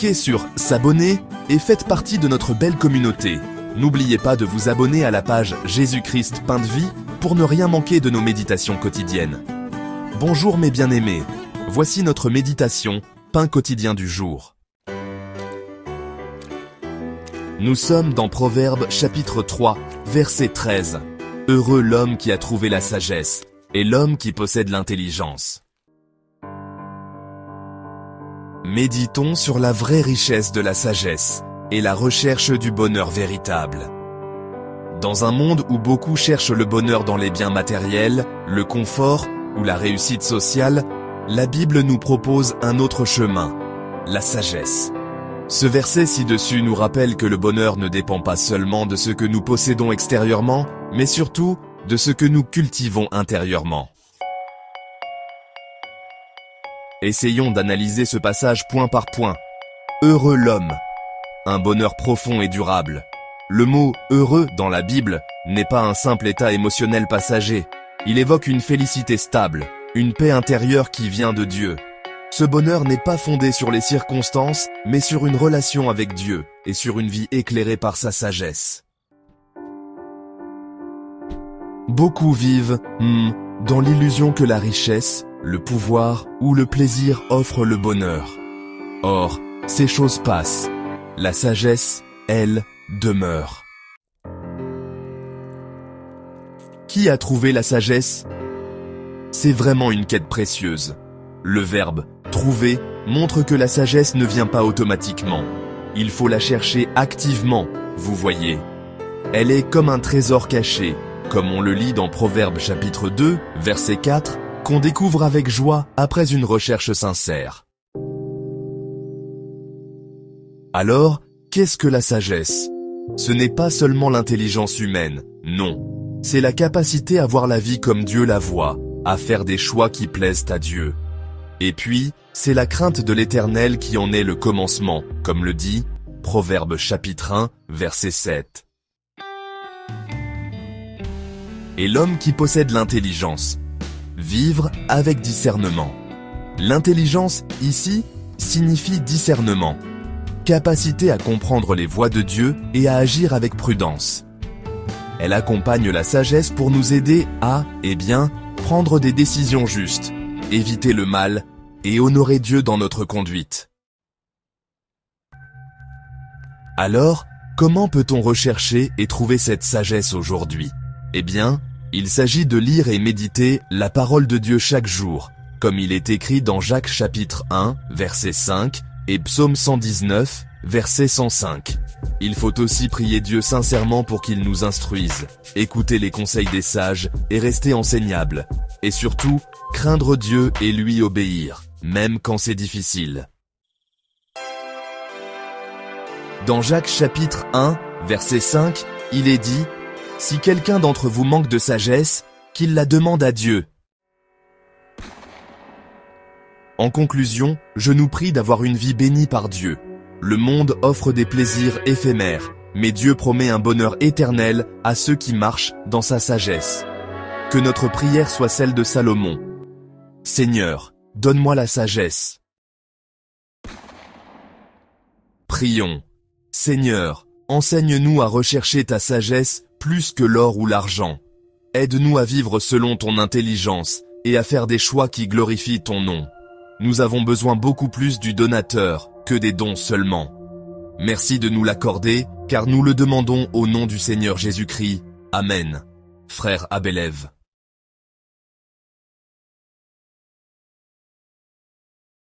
Cliquez sur « S'abonner » et faites partie de notre belle communauté. N'oubliez pas de vous abonner à la page Jésus-Christ Pain de Vie pour ne rien manquer de nos méditations quotidiennes. Bonjour mes bien-aimés, voici notre méditation, pain quotidien du jour. Nous sommes dans Proverbes chapitre 3, verset 13. Heureux l'homme qui a trouvé la sagesse, et l'homme qui possède l'intelligence. Méditons sur la vraie richesse de la sagesse et la recherche du bonheur véritable. Dans un monde où beaucoup cherchent le bonheur dans les biens matériels, le confort ou la réussite sociale, la Bible nous propose un autre chemin, la sagesse. Ce verset ci-dessus nous rappelle que le bonheur ne dépend pas seulement de ce que nous possédons extérieurement, mais surtout de ce que nous cultivons intérieurement. Essayons d'analyser ce passage point par point. Heureux l'homme. Un bonheur profond et durable. Le mot « heureux » dans la Bible n'est pas un simple état émotionnel passager. Il évoque une félicité stable, une paix intérieure qui vient de Dieu. Ce bonheur n'est pas fondé sur les circonstances, mais sur une relation avec Dieu et sur une vie éclairée par sa sagesse. Beaucoup vivent dans l'illusion que la richesse, le pouvoir ou le plaisir offrent le bonheur. Or, ces choses passent. La sagesse, elle, demeure. Qui a trouvé la sagesse? C'est vraiment une quête précieuse. Le verbe « trouver » montre que la sagesse ne vient pas automatiquement. Il faut la chercher activement, vous voyez. Elle est comme un trésor caché, comme on le lit dans Proverbes chapitre 2, verset 4, qu'on découvre avec joie après une recherche sincère. Alors, qu'est-ce que la sagesse? Ce n'est pas seulement l'intelligence humaine, non. C'est la capacité à voir la vie comme Dieu la voit, à faire des choix qui plaisent à Dieu. Et puis, c'est la crainte de l'Éternel qui en est le commencement, comme le dit Proverbes chapitre 1, verset 7. Et l'homme qui possède l'intelligence. Vivre avec discernement. L'intelligence, ici, signifie discernement. Capacité à comprendre les voies de Dieu et à agir avec prudence. Elle accompagne la sagesse pour nous aider à, prendre des décisions justes, éviter le mal et honorer Dieu dans notre conduite. Alors, comment peut-on rechercher et trouver cette sagesse aujourd'hui? Il s'agit de lire et méditer la parole de Dieu chaque jour, comme il est écrit dans Jacques chapitre 1, verset 5 et Psaume 119, verset 105. Il faut aussi prier Dieu sincèrement pour qu'il nous instruise, écouter les conseils des sages et rester enseignable. Et surtout, craindre Dieu et lui obéir, même quand c'est difficile. Dans Jacques chapitre 1, verset 5, il est dit « Si quelqu'un d'entre vous manque de sagesse, qu'il la demande à Dieu. » En conclusion, je nous prie d'avoir une vie bénie par Dieu. Le monde offre des plaisirs éphémères, mais Dieu promet un bonheur éternel à ceux qui marchent dans sa sagesse. Que notre prière soit celle de Salomon. Seigneur, donne-moi la sagesse. Prions. Seigneur, enseigne-nous à rechercher ta sagesse plus que l'or ou l'argent. Aide-nous à vivre selon ton intelligence et à faire des choix qui glorifient ton nom. Nous avons besoin beaucoup plus du donateur que des dons seulement. Merci de nous l'accorder, car nous le demandons au nom du Seigneur Jésus-Christ. Amen. Frère Abelev.